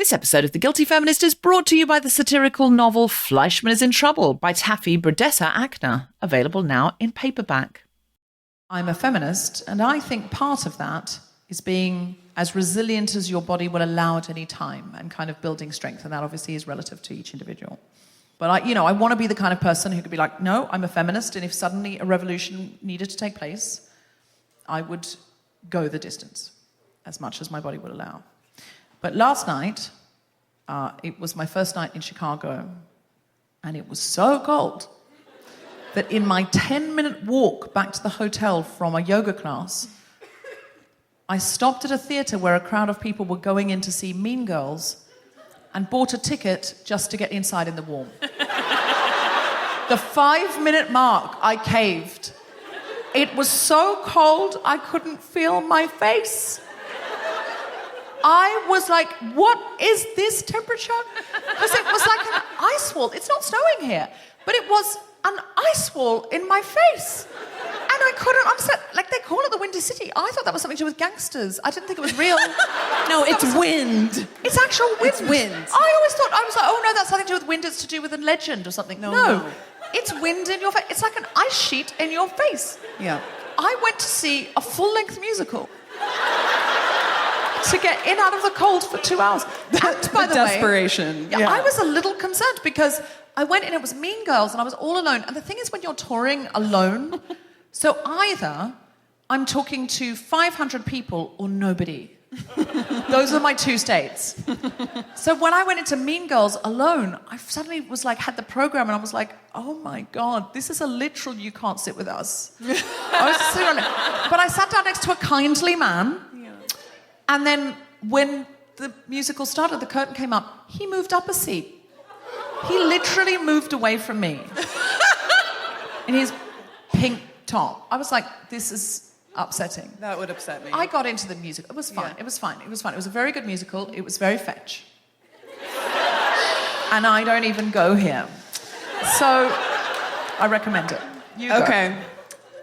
This episode of The Guilty Feminist is brought to you by the satirical novel Fleishman is in Trouble by Taffy Brodesser-Akner, available now in paperback. I'm a feminist, and I think part of that is being as resilient as your body will allow at any time and kind of building strength, and that obviously is relative to each individual. But I want to be the kind of person who could be like, no, I'm a feminist, and if suddenly a revolution needed to take place, I would go the distance as much as my body would allow. But last night, it was my first night in Chicago, and it was so cold that in my 10-minute walk back to the hotel from a yoga class, I stopped at a theatre where a crowd of people were going in to see Mean Girls and bought a ticket just to get inside in the warm. The 5-minute mark, I caved. It was so cold, I couldn't feel my face. I was like, what is this temperature? Because it was like an ice wall. It's not snowing here, but it was an ice wall in my face. And I couldn't understand. Like, they call it the Windy City. I thought that was something to do with gangsters. I didn't think it was real. No, it's wind. It's actual wind. It's wind. I always thought, I was like, oh no, that's nothing to do with wind. It's to do with a legend or something. No. It's wind in your face. It's like an ice sheet in your face. Yeah. I went to see a full-length musical to get in out of the cold for 2 hours. And by the desperation. Way, I was a little concerned because I went in, it was Mean Girls, and I was all alone. And the thing is, when you're touring alone, so either I'm talking to 500 people or nobody. Those are my two states. So when I went into Mean Girls alone, I suddenly was like, had the program, and I was like, oh my God, this is a literal you can't sit with us. I was sitting on it. But I sat down next to a kindly man. And then when the musical started, the curtain came up, he moved up a seat. He literally moved away from me. In his pink top. I was like, this is upsetting. That would upset me. I got into the music. It was fine. Yeah. It was fine. It was fine. It was a very good musical. It was very fetch. And I don't even go here. So I recommend it. You go. Okay.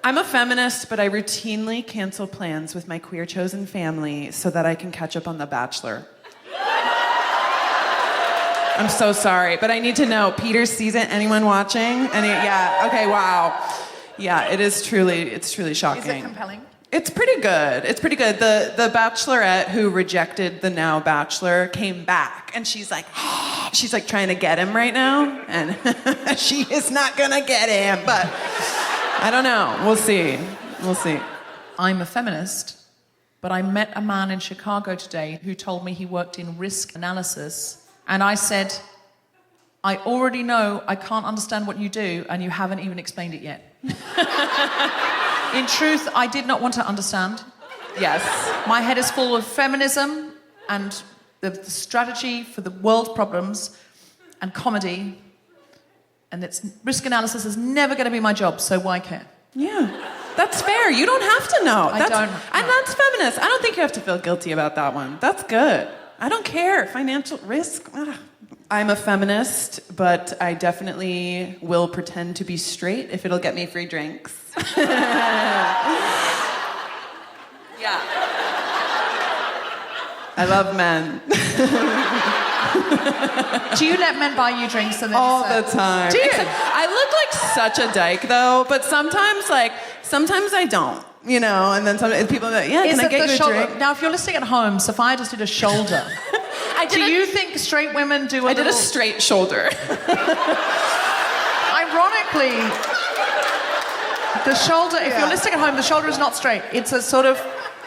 I'm a feminist, but I routinely cancel plans with my queer chosen family so that I can catch up on The Bachelor. I'm so sorry, but I need to know, Peter's season, anyone watching? Yeah, okay, wow. Yeah, it's truly shocking. Is it compelling? It's pretty good. It's pretty good. The Bachelorette who rejected the now Bachelor came back, and she's like trying to get him right now, and she is not gonna get him, but I don't know. We'll see. I'm a feminist, but I met a man in Chicago today who told me he worked in risk analysis, and I said, I already know I can't understand what you do, and you haven't even explained it yet. In truth, I did not want to understand. Yes. My head is full of feminism and the strategy for the world problems and comedy. And risk analysis is never going to be my job, so why care? Yeah, that's fair. You don't have to know. I don't. And that's feminist. I don't think you have to feel guilty about that one. That's good. I don't care. Financial risk. Ugh. I'm a feminist, but I definitely will pretend to be straight if it'll get me free drinks. Yeah. I love men. Do you let men buy you drinks? And then all the time. Do you? I look like such a dyke, though, but sometimes I don't, and then some people are like, yeah, can I get you a drink? Now, if you're listening at home, Sophia just did a shoulder. Do you think straight women do I did a straight shoulder. Ironically, the shoulder, if you're listening at home, the shoulder is not straight. It's a sort of...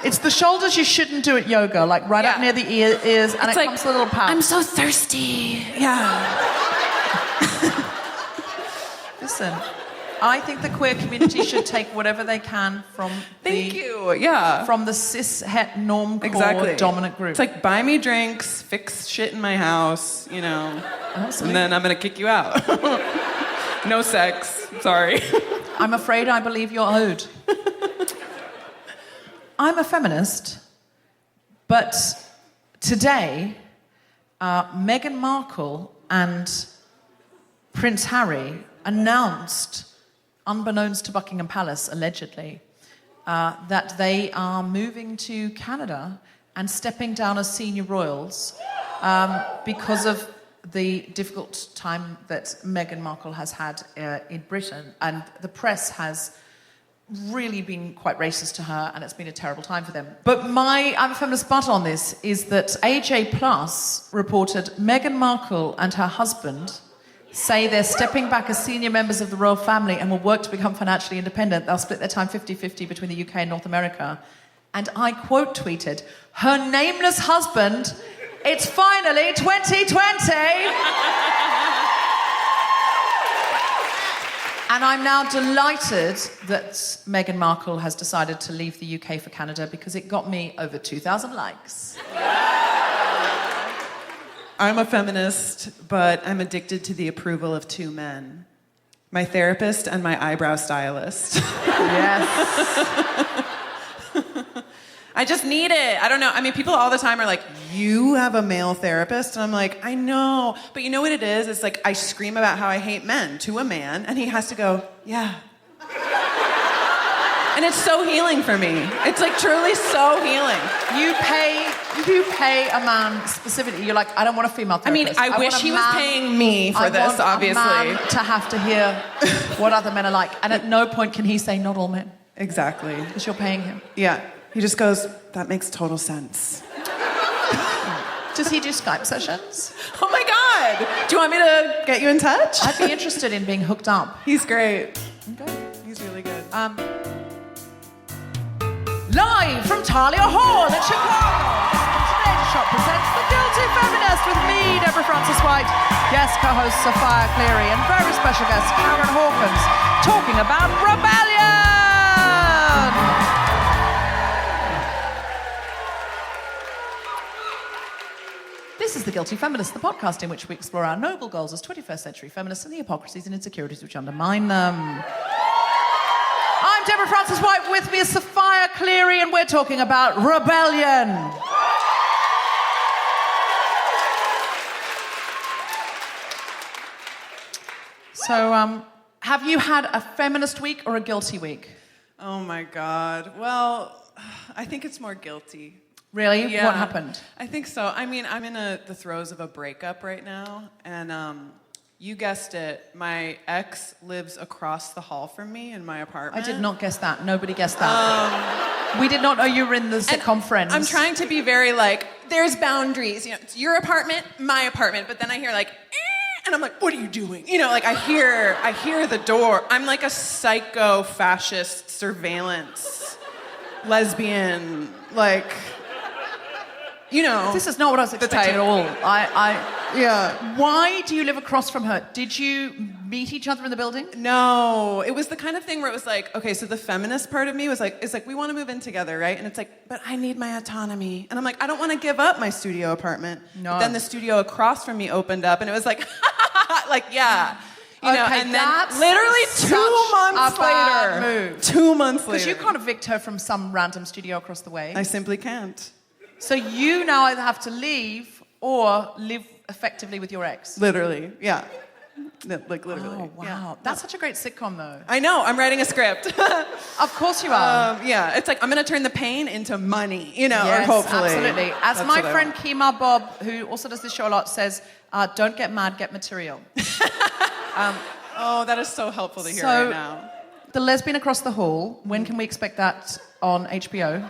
It's the shoulders you shouldn't do at yoga, like right up near the ears, and it comes with a little pout. I'm so thirsty. Yeah. Listen, I think the queer community should take whatever they can from from the cis-het norm-core dominant group. It's like, buy me drinks, fix shit in my house, Absolutely. And then I'm going to kick you out. No sex. Sorry. I'm afraid I believe you're owed. I'm a feminist, but today, Meghan Markle and Prince Harry announced, unbeknownst to Buckingham Palace, allegedly, that they are moving to Canada and stepping down as senior royals because of the difficult time that Meghan Markle has had in Britain, and the press has really been quite racist to her, and it's been a terrible time for them. But my I'm a feminist butt on this is that AJ Plus reported Meghan Markle and her husband say they're stepping back as senior members of the royal family and will work to become financially independent. They'll split their time 50-50 between the UK and North America. And I quote tweeted, "Her nameless husband, it's finally 2020." And I'm now delighted that Meghan Markle has decided to leave the UK for Canada because it got me over 2,000 likes. I'm a feminist, but I'm addicted to the approval of two men. My therapist and my eyebrow stylist. Yes. I just need it. I don't know. I mean, people all the time are like, you have a male therapist? And I'm like, I know. But you know what it is? It's like I scream about how I hate men to a man, and he has to go, yeah. And it's so healing for me. It's like truly so healing. You pay a man specifically. You're like, I don't want a female therapist. I mean, I wish he was paying me for this, obviously. I want a man to have to hear what other men are like. And at no point can he say, not all men. Exactly. Because you're paying him. Yeah. He just goes, that makes total sense. Does he do Skype sessions? Oh my God. Do you want me to get you in touch? I'd be interested in being hooked up. He's great. Okay. He's really good. Live from Thalia Hall in Chicago, Today's Shop presents The Guilty Feminist with me, Deborah Frances-White, guest co-host Sophia Cleary, and very special guest Karen Hawkins, talking about rebellion! This is The Guilty Feminist, the podcast in which we explore our noble goals as 21st century feminists and the hypocrisies and insecurities which undermine them. I'm Deborah Frances-White, with me is Sophia Cleary, and we're talking about rebellion. So, have you had a feminist week or a guilty week? Oh my God. Well, I think it's more guilty. Really? Yeah. What happened? I think so. I mean, I'm in the throes of a breakup right now, and you guessed it, my ex lives across the hall from me in my apartment. I did not guess that. Nobody guessed that. We did not know you were in the sitcom Friends. I'm trying to be very like, there's boundaries. You know, it's your apartment, my apartment. But then I hear like, and I'm like, what are you doing? You know, like I hear the door. I'm like a psycho fascist surveillance lesbian, like. You know, this is not what I was expecting at all. Yeah. Why do you live across from her? Did you meet each other in the building? No, it was the kind of thing where it was like, okay, so the feminist part of me was like, it's like, we want to move in together, right? And it's like, but I need my autonomy. And I'm like, I don't want to give up my studio apartment. No. But then the studio across from me opened up, and it was like, like, yeah. You know, okay, and then literally 2 months later. Move. 2 months later. Because you can't evict her from some random studio across the way. I simply can't. So you now either have to leave or live effectively with your ex. Literally, yeah. Like literally. Oh, wow. Yeah. That's such a great sitcom, though. I know, I'm writing a script. Of course you are. Yeah, it's like, I'm going to turn the pain into money, you know, Yes, or hopefully. Absolutely. As That's my what friend Kemar Bob, who also does this show a lot, says, don't get mad, get material. Oh, that is so helpful to hear right now. The Lesbian Across the Hall, when can we expect that on HBO?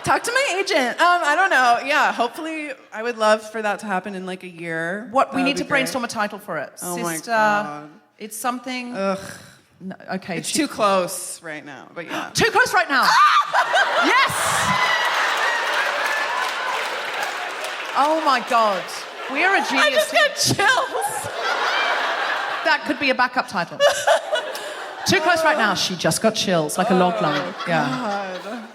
Talk to my agent. I don't know. Yeah, hopefully I would love for that to happen in like a year. We need to brainstorm a title for it. Oh Sister, my God. It's something... Ugh. No, okay. It's too close right now, but yeah. Too close right now. Yes! Oh my God. We are a genius I just team. got chills. That could be a backup title. Too close right now. She just got chills, like a log line. Yeah. God.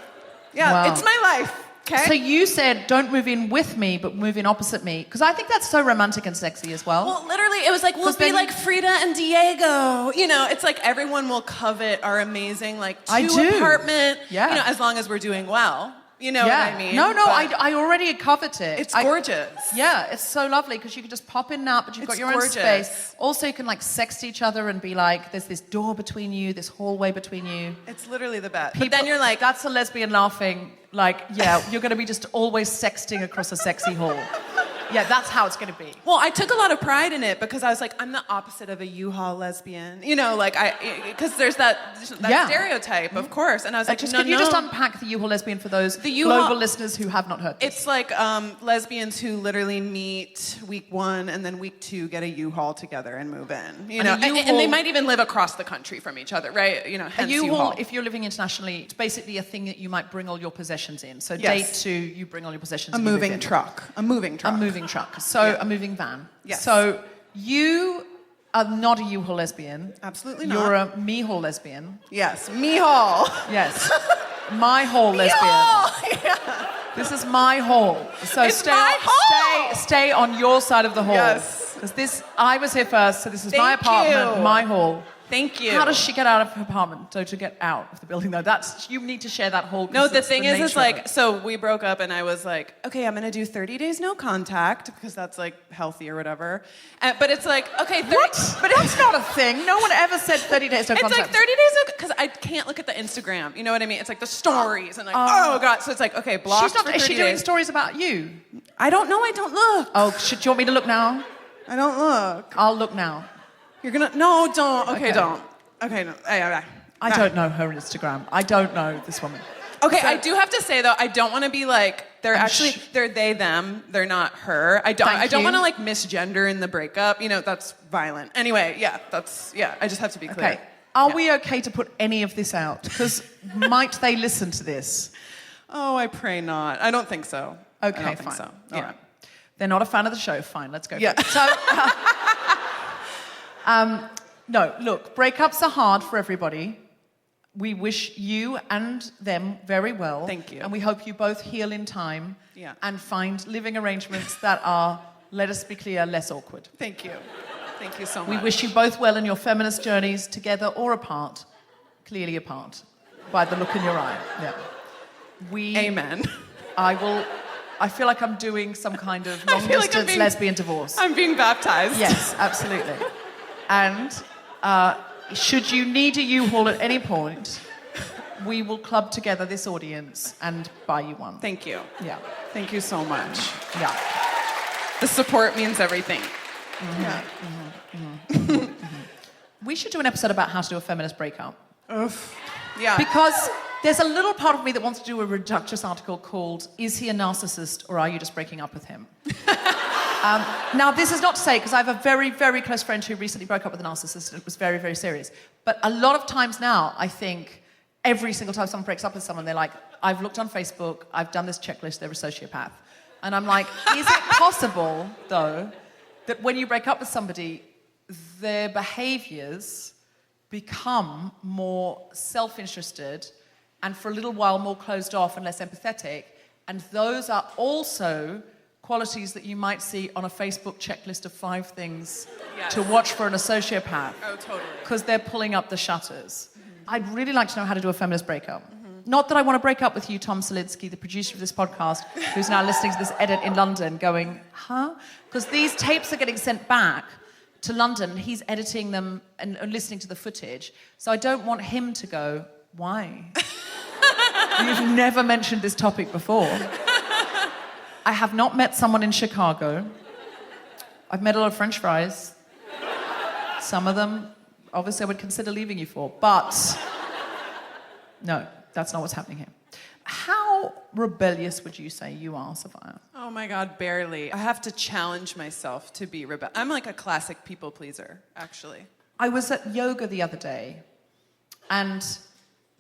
Yeah, Wow. It's my life. Okay. So you said, don't move in with me, but move in opposite me. Because I think that's so romantic and sexy as well. Well, literally, it was like, we'll be like Frida and Diego. You know, it's like everyone will covet our amazing, like, apartment. Yeah. You know, as long as we're doing well. You know what I mean? No, But I already covet it. It's gorgeous. Yeah, it's so lovely because you can just pop in and out, but you've got your own space. Also, you can like sext each other and be like, there's this door between you, this hallway between you. It's literally the best. But then you're like... That's a lesbian laughing. Like, yeah, you're going to be just always sexting across a sexy hall. Yeah, that's how it's going to be. Well, I took a lot of pride in it because I was like, I'm the opposite of a U-Haul lesbian. You know, like, because there's that stereotype, of course. And I was like, Could you just unpack the U-Haul lesbian for those global listeners who have not heard this? It's like lesbians who literally meet week 1 and then week 2 get a U-Haul together and move in. You know, and they might even live across the country from each other, right? You know, hence a U-Haul. If you're living internationally, it's basically a thing that you might bring all your possessions in. So date 2, you bring all your possessions. A moving truck. A moving truck. So a moving van. Yes. So you are not a U-Haul lesbian. Absolutely not. You're a me-haul lesbian. Yes, me-haul. Yes. My haul lesbian. Yeah. This is my hall. So it's my hall. Stay on your side of the hall. Yes. Because I was here first, so this is my apartment, my hall. Thank you. How does she get out of her apartment? So to get out of the building, though, you need to share that whole. No, the thing is like, so we broke up, and I was like, okay, I'm gonna do 30 days no contact because that's like healthy or whatever. But it's like, okay, what? But that's not a thing. No one ever said 30 days no contact. It's like 30 days because I can't look at the Instagram. You know what I mean? It's like the stories and like, oh god. So it's like, okay, blocked for 30 days. Is she doing stories about you? I don't know. I don't look. Oh, do you want me to look now? I don't look. I'll look now. You're gonna no, don't. Okay, don't. Okay, no. I don't know her Instagram. I don't know this woman. Okay, so, I do have to say though, I don't want to be like they're they them. They're not her. I don't want to like misgender in the breakup. You know, that's violent. Anyway, I just have to be clear. Okay. Are we okay to put any of this out? Because might they listen to this? Oh, I pray not. I don't think so. Okay, I don't fine. think so. All right. They're not a fan of the show. Fine, let's go. Yeah. So, no, look, breakups are hard for everybody. We wish you and them very well. Thank you. And we hope you both heal in time and find living arrangements that are, let us be clear, less awkward. Thank you. Thank you so much. We wish you both well in your feminist journeys, together or apart. Clearly apart, by the look in your eye. Yeah. Amen. I feel like I'm doing some kind of long-distance lesbian divorce. I'm being baptized. Yes, absolutely. And should you need a U-Haul at any point, we will club together this audience and buy you one. Thank you. Yeah. Thank you so much. Yeah. The support means everything. Mm-hmm. Yeah. Mm-hmm. Mm-hmm. Mm-hmm. We should do an episode about how to do a feminist breakup. Yeah. Because there's a little part of me that wants to do a reductress article called "Is he a narcissist or are you just breaking up with him?" Now, this is not to say, because I have a very, very close friend who recently broke up with a narcissist and it was very, very serious. But a lot of times now, I think every single time someone breaks up with someone, they're like, I've looked on Facebook, I've done this checklist, they're a sociopath. And I'm like, is it possible, though, that when you break up with somebody, their behaviours become more self-interested and for a little while more closed off and less empathetic, and those are also qualities that you might see on a Facebook checklist of 5 things to watch for in a sociopath. Oh, totally. Because they're pulling up the shutters. Mm-hmm. I'd really like to know how to do a feminist breakup. Mm-hmm. Not that I want to break up with you, Tom Salinsky, the producer of this podcast, who's now listening to this edit in London going, huh? Because these tapes are getting sent back to London. He's editing them and listening to the footage. So I don't want him to go, why? You've never mentioned this topic before. I have not met someone in Chicago. I've met a lot of French fries. Some of them, obviously, I would consider leaving you for. But no, that's not what's happening here. How rebellious would you say you are, Sophia? Oh my God, barely. I have to challenge myself to be rebellious. I'm like a classic people pleaser, actually. I was at yoga the other day, and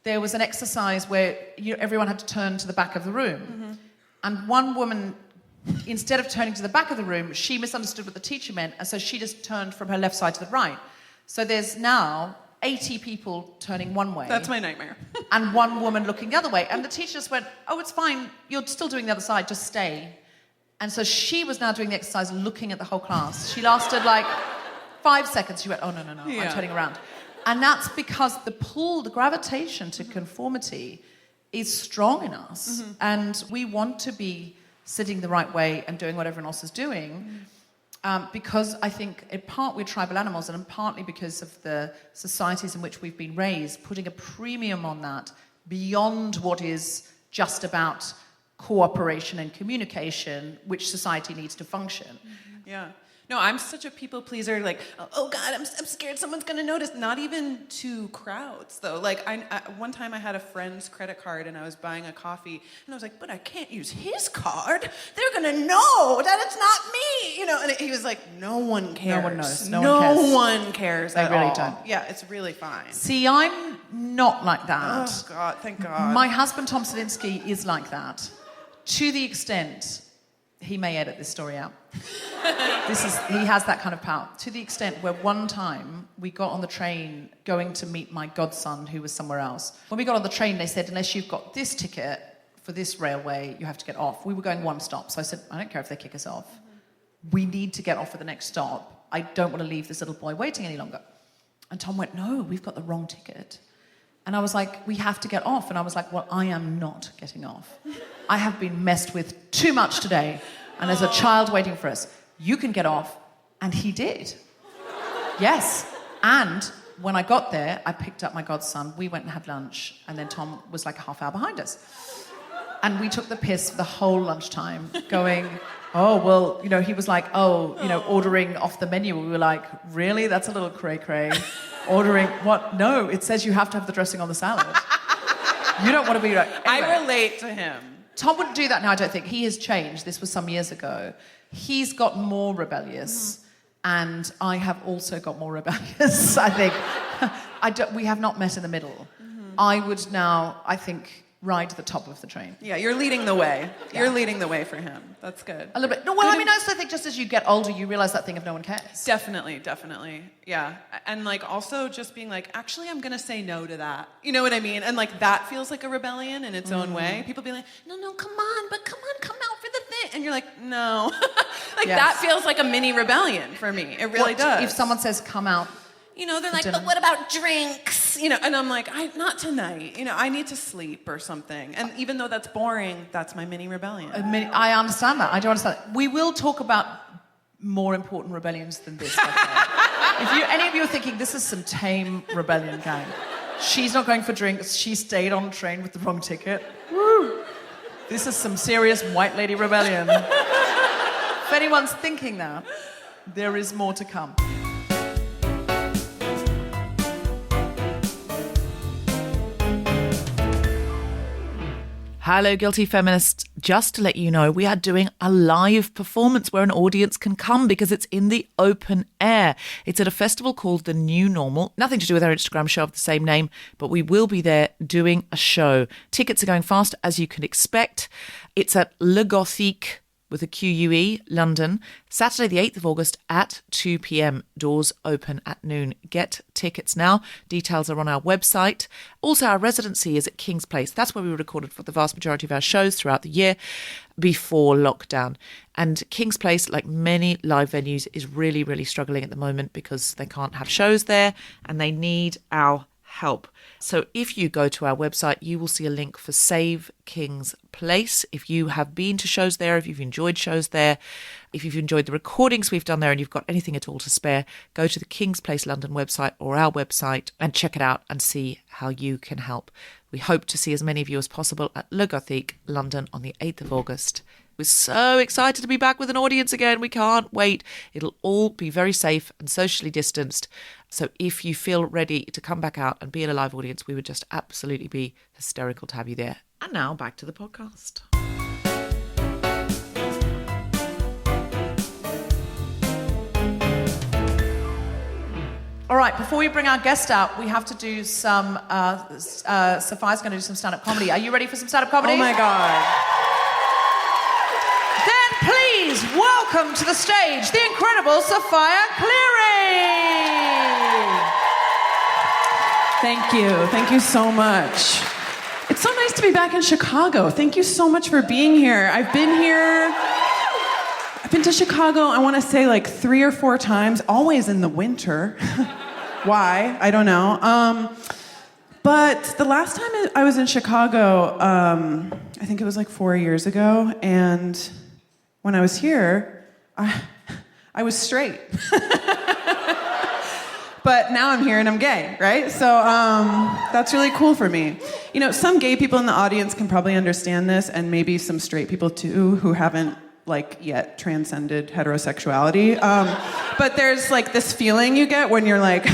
there was an exercise where everyone had to turn to the back of the room. Mm-hmm. And one woman, instead of turning to the back of the room, she misunderstood what the teacher meant, and so she just turned from her left side to the right. So there's now 80 people turning one way. That's my nightmare. And one woman looking the other way. And the teacher just went, oh, it's fine, you're still doing the other side, just stay. And so she was now doing the exercise looking at the whole class. She lasted like 5 seconds. She went, oh, no, I'm turning around. And that's because the pull, the gravitation to conformity is strong in us. Mm-hmm. And we want to be sitting the right way and doing what everyone else is doing. Because I think in part we're tribal animals, and partly because of the societies in which we've been raised, putting a premium on that beyond what is just about cooperation and communication, which society needs to function. Yeah. No, I'm such a people pleaser. Like, oh God, I'm scared someone's gonna notice. Not even to crowds, though. Like, one time I had a friend's credit card and I was buying a coffee, and I was like, but I can't use his card. They're gonna know that it's not me, you know. And he was like, no one cares. No one knows. No one cares. They at really all. don't. Yeah, it's really fine. See, I'm not like that. Oh God, thank God. My husband Tom Selinsky is like that, to the extent he may edit this story out. He has that kind of power. To the extent where one time we got on the train going to meet my godson who was somewhere else. When we got on the train, they said, unless you've got this ticket for this railway, you have to get off. We were going one stop. So I said, I don't care if they kick us off. We need to get off at the next stop. I don't want to leave this little boy waiting any longer. And Tom went, no, we've got the wrong ticket. And I was like, we have to get off. And I was like, well, I am not getting off. I have been messed with too much today. And there's a child waiting for us. You can get off. And he did. Yes. And when I got there, I picked up my godson. We went and had lunch. And then Tom was like a half hour behind us. And we took the piss for the whole lunchtime, going, oh, well, you know, he was like, oh, you know, ordering off the menu. We were like, really? That's a little cray-cray. Ordering what? No, it says you have to have the dressing on the salad. You don't want to be like... Anyway, I relate to him. Tom wouldn't do that now, I don't think. He has changed. This was some years ago. He's got more rebellious, and I have also got more rebellious, I think. We have not met in the middle. I would now, I think, ride to the top of the train. Yeah, you're leading the way. Yeah. You're leading the way for him. That's good. A little bit. No, well, I mean, I also think just as you get older, you realise that thing of no one cares. Definitely. Yeah. And like also just being like, actually, I'm going to say no to that. You know what I mean? And like that feels like a rebellion in its own way. People be like, no, come out for the thing. And you're like, no. Like that feels like a mini rebellion for me. It really does. If someone says come out, you know, they're like, but what about drinks? You know, and I'm like, not tonight. You know, I need to sleep or something. And even though that's boring, that's my mini rebellion. I understand that. I do understand that. We will talk about more important rebellions than this. If any of you are thinking this is some tame rebellion gang, she's not going for drinks. She stayed on a train with the wrong ticket. Woo! This is some serious white lady rebellion. If anyone's thinking that, there is more to come. Hello, Guilty Feminists. Just to let you know, we are doing a live performance where an audience can come because it's in the open air. It's at a festival called The New Normal. Nothing to do with our Instagram show of the same name, but we will be there doing a show. Tickets are going fast, as you can expect. It's at Le Gothique, with a QUE, London, Saturday the 8th of August at 2 p.m. Doors open at noon. Get tickets now. Details are on our website. Also, our residency is at King's Place. That's where we recorded for the vast majority of our shows throughout the year before lockdown. And King's Place, like many live venues, is really, really struggling at the moment because they can't have shows there and they need our help. So if you go to our website, you will see a link for Save King's Place. If you have been to shows there, if you've enjoyed shows there, if you've enjoyed the recordings we've done there and you've got anything at all to spare, go to the King's Place London website or our website and check it out and see how you can help. We hope to see as many of you as possible at Le Gothique, London on the 8th of August. We're so excited to be back with an audience again. We can't wait. It'll all be very safe and socially distanced. So if you feel ready to come back out and be in a live audience, we would just absolutely be hysterical to have you there. And now back to the podcast. All right, before we bring our guest out, we have to do some... Sophia's going to do some stand-up comedy. Are you ready for some stand-up comedy? Oh, my God. Then please welcome to the stage the incredible Sophia Cleary. Thank you. Thank you so much. It's so nice to be back in Chicago. Thank you so much for being here. I've been to Chicago, I want to say like 3 or 4 times, always in the winter. Why? I don't know. But the last time I was in Chicago, I think it was like 4 years ago, and when I was here, I was straight. But now I'm here and I'm gay, right? So that's really cool for me. You know, some gay people in the audience can probably understand this, and maybe some straight people too who haven't yet transcended heterosexuality. But there's this feeling you get when you're like,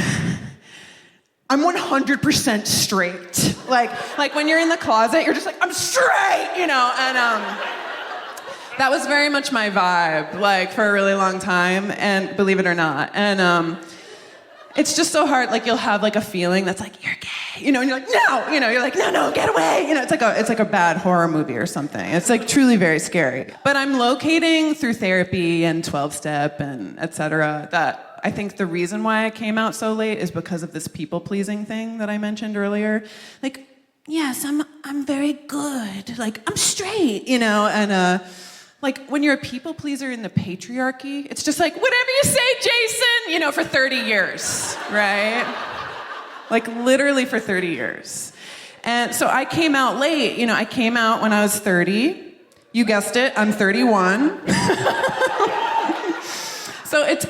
I'm 100% straight. Like when you're in the closet, you're just like, I'm straight, and that was very much my vibe, for a really long time, and believe it or not. And it's just so hard, you'll have a feeling that's like, you're gay, and you're like, no, you're like, no, get away. It's like a bad horror movie or something. It's truly very scary. But I'm locating through therapy and 12-step and et cetera that I think the reason why I came out so late is because of this people-pleasing thing that I mentioned earlier. Yes, I'm very good. I'm straight, and when you're a people pleaser in the patriarchy, it's just whatever you say, Jason, for 30 years, right? Literally for 30 years. And so I came out late. I came out when I was 30. You guessed it, I'm 31. So it's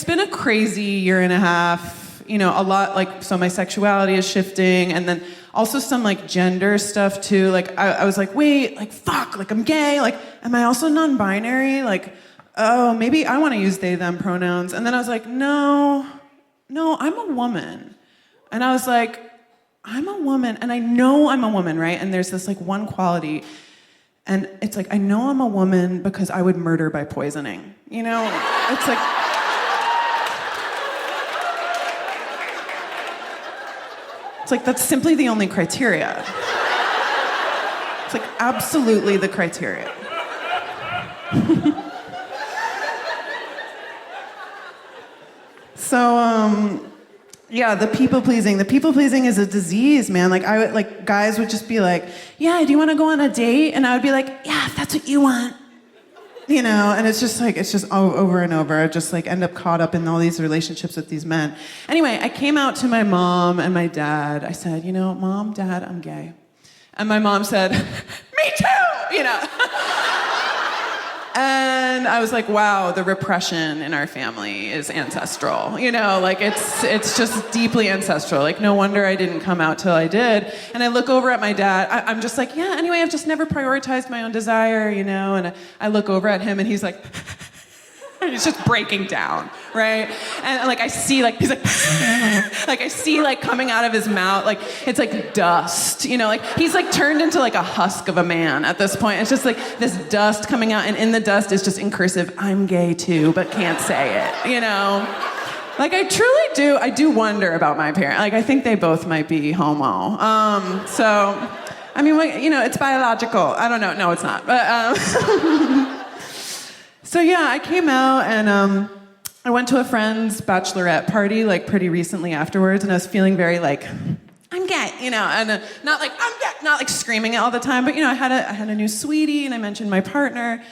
been a crazy year and a half. A lot, so my sexuality is shifting, and then also some gender stuff too. I was wait, fuck, I'm gay. Am I also non-binary? Oh, maybe I want to use they, them pronouns. And then I was like, no, I'm a woman. And I was like, I'm a woman, and I know I'm a woman, right? And there's this one quality, and it's I know I'm a woman because I would murder by poisoning. It's that's simply the only criteria. It's absolutely the criteria. So, yeah, the people pleasing. The people pleasing is a disease, man. Guys would just be like, yeah, do you want to go on a date? And I would be like, yeah, if that's what you want. And it's just over and over. I just end up caught up in all these relationships with these men. Anyway, I came out to my mom and my dad. I said, Mom, Dad, I'm gay. And my mom said, me too, And I was like, wow, the repression in our family is ancestral. It's just deeply ancestral. No wonder I didn't come out till I did. And I look over at my dad. I'm just yeah, anyway, I've just never prioritized my own desire, And I look over at him and he's like, he's just breaking down, right? And I see he's I see coming out of his mouth, it's dust, he's turned into a husk of a man at this point. It's just this dust coming out, and in the dust is just in cursive, I'm gay too, but can't say it, I truly do, I do wonder about my parents. I think they both might be homo. So, I mean, it's biological. I don't know. No, it's not. But, so yeah, I came out and I went to a friend's bachelorette party pretty recently afterwards, and I was feeling very I'm gay, and not I'm gay, not screaming it all the time, but I had a new sweetie, and I mentioned my partner.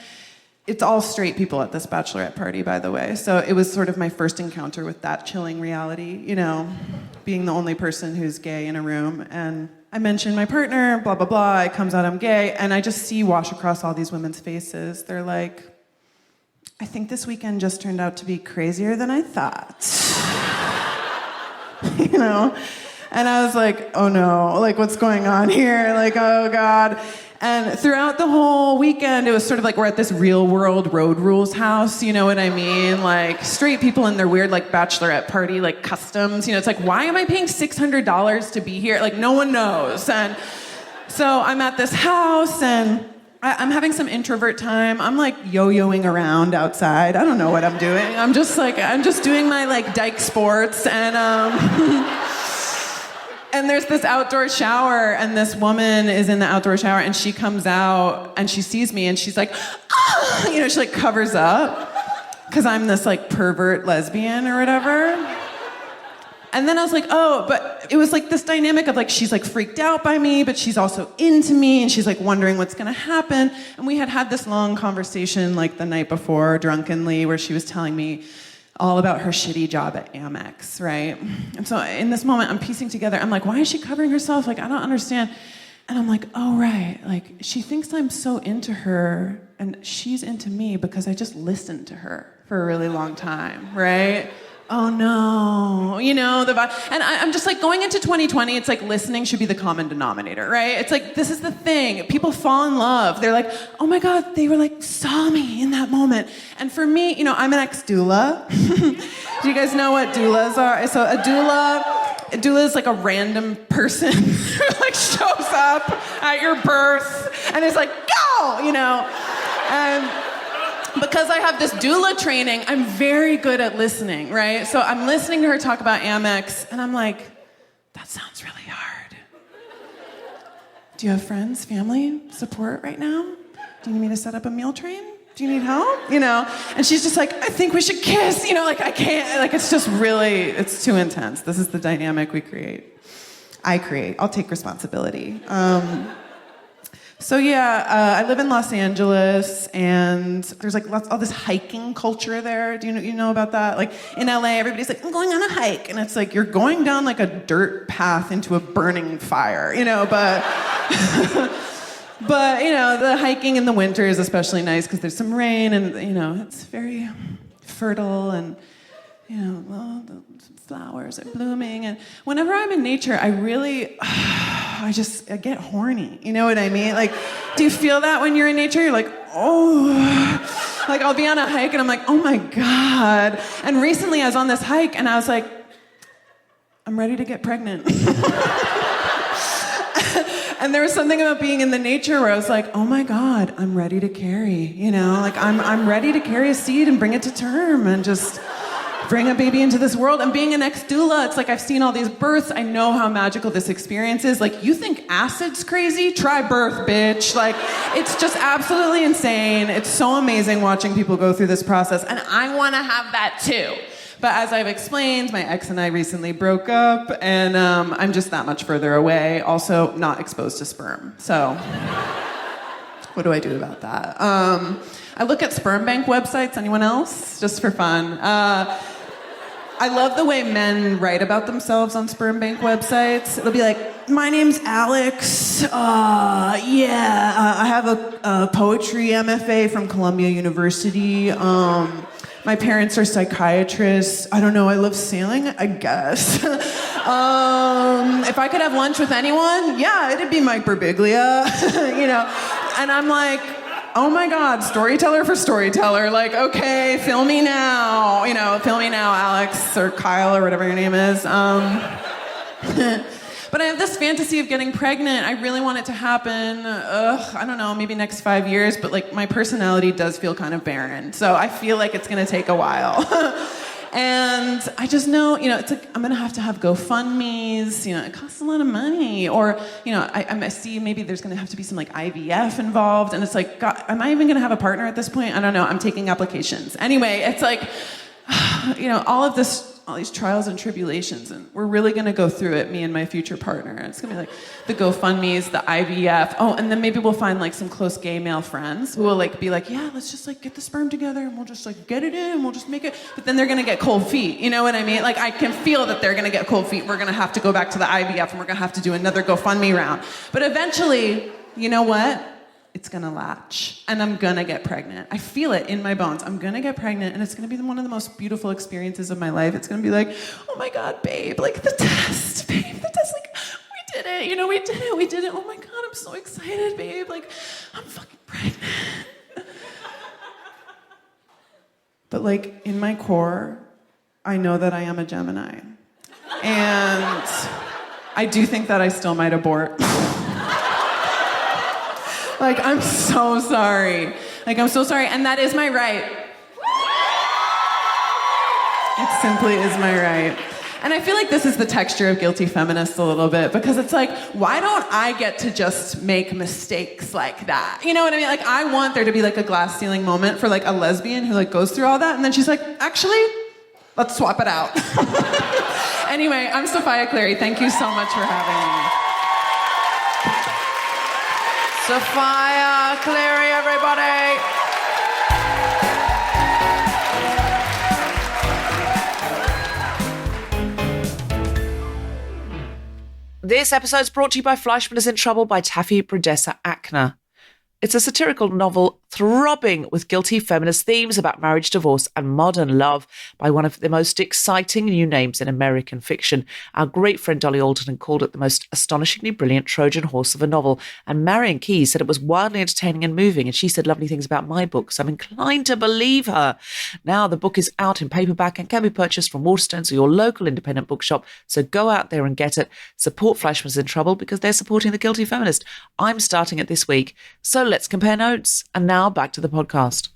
It's all straight people at this bachelorette party, by the way, so it was sort of my first encounter with that chilling reality, being the only person who's gay in a room. And I mentioned my partner, blah blah blah. It comes out I'm gay, and I just wash across all these women's faces. They're like, I think this weekend just turned out to be crazier than I thought. And I was like, oh no, what's going on here? Oh God. And throughout the whole weekend, it was sort of we're at this real world road rules house, you know what I mean? Straight people in their weird bachelorette party, customs, it's why am I paying $600 to be here? No one knows. And so I'm at this house, and I'm having some introvert time. I'm yo-yoing around outside. I don't know what I'm doing. I'm just doing my dyke sports, and and there's this outdoor shower, and this woman is in the outdoor shower, and she comes out and she sees me, and she's like, ah! She covers up because I'm this pervert lesbian or whatever. And then I was like, oh, but it was this dynamic of she's freaked out by me, but she's also into me, and she's wondering what's gonna happen. And we had this long conversation the night before, drunkenly, where she was telling me all about her shitty job at Amex, right? And so in this moment, I'm piecing together, I'm like, why is she covering herself? I don't understand. And I'm like, oh, right. She thinks I'm so into her, and she's into me because I just listened to her for a really long time, right? oh no, and I'm just like, going into 2020, it's like listening should be the common denominator, right? It's like, this is the thing. People fall in love. They're like, oh my God, they were like, saw me in that moment. And for me, I'm an ex-doula. Do you guys know what doulas are? So a doula is like a random person who like shows up at your birth and is like, go, and because I have this doula training, I'm very good at listening, right? So I'm listening to her talk about Amex, and I'm like, that sounds really hard. Do you have friends, family, support right now? Do you need me to set up a meal train? Do you need help? And she's just like, I think we should kiss, I can't, it's just really, it's too intense. This is the dynamic we create. I'll take responsibility. So I live in Los Angeles, and there's like all this hiking culture there. Do you know about that? Like in LA, everybody's like, I'm going on a hike, and it's like you're going down like a dirt path into a burning fire, but but the hiking in the winter is especially nice because there's some rain, and it's very fertile, and the flowers are blooming, and whenever I'm in nature, I really. I get horny. You know what I mean? Like, do you feel that when you're in nature? You're like, oh. Like, I'll be on a hike and I'm like, oh my God. And recently I was on this hike and I was like, I'm ready to get pregnant. And there was something about being in the nature where I was like, oh my God, I'm ready to carry. Like I'm ready to carry a seed and bring it to term and just bring a baby into this world. And being an ex-doula, it's like I've seen all these births. I know how magical this experience is. Like, you think acid's crazy? Try birth, bitch. Like, it's just absolutely insane. It's so amazing watching people go through this process. And I want to have that too. But as I've explained, my ex and I recently broke up, and I'm just that much further away. Also, not exposed to sperm. So, what do I do about that? I look at sperm bank websites. Anyone else? Just for fun. I love the way men write about themselves on sperm bank websites. It'll be like, my name's Alex. I have a poetry MFA from Columbia University. My parents are psychiatrists. I don't know, I love sailing, I guess. If I could have lunch with anyone, it'd be Mike Birbiglia, And I'm like, oh my God, storyteller for storyteller. Like, okay, fill me now. Fill me now, Alex or Kyle or whatever your name is. But I have this fantasy of getting pregnant. I really want it to happen. I don't know, maybe next 5 years. But like, my personality does feel kind of barren. So I feel like it's going to take a while. And I just know, it's like I'm going to have GoFundMes. It costs a lot of money. Or, I see maybe there's going to have to be some like IVF involved. And it's like, God, am I even going to have a partner at this point? I don't know. I'm taking applications. Anyway, it's like, all these trials and tribulations, and we're really going to go through it, me and my future partner. And it's going to be like the GoFundMes, the IVF. Oh, and then maybe we'll find like some close gay male friends who will like be like, yeah, let's just like get the sperm together and we'll just like get it in and we'll just make it. But then they're going to get cold feet. You know what I mean? Like, I can feel that they're going to get cold feet. We're going to have to go back to the IVF and we're going to have to do another GoFundMe round. But eventually, you know what? It's gonna latch, and I'm gonna get pregnant. I feel it in my bones. I'm gonna get pregnant, and it's gonna be one of the most beautiful experiences of my life. It's gonna be like, oh my God, babe, like the test, like, we did it, we did it. Oh my God, I'm so excited, babe, like, I'm fucking pregnant. But like, in my core, I know that I am a Gemini. And I do think that I still might abort. Like, I'm so sorry. And that is my right. It simply is my right. And I feel like this is the texture of Guilty Feminist a little bit, because it's like, why don't I get to just make mistakes like that? You know what I mean? Like, I want there to be like a glass ceiling moment for like a lesbian who like goes through all that, and then she's like, actually, let's swap it out. Anyway, I'm Sophia Cleary. Thank you so much for having me. Sophia Cleary, everybody. This episode is brought to you by Fleishman is in Trouble by Taffy Brodesser-Akner. It's a satirical novel throbbing with guilty feminist themes about marriage, divorce, and modern love by one of the most exciting new names in American fiction. Our great friend Dolly Alderton called it the most astonishingly brilliant Trojan horse of a novel, and Marion Keyes said it was wildly entertaining and moving, and she said lovely things about my book, so I'm inclined to believe her. Now the book is out in paperback and can be purchased from Waterstones or your local independent bookshop, so go out there and get it. Support Fleishman's in Trouble because they're supporting the Guilty Feminist. I'm starting it this week, so let's compare notes. And now back to the podcast.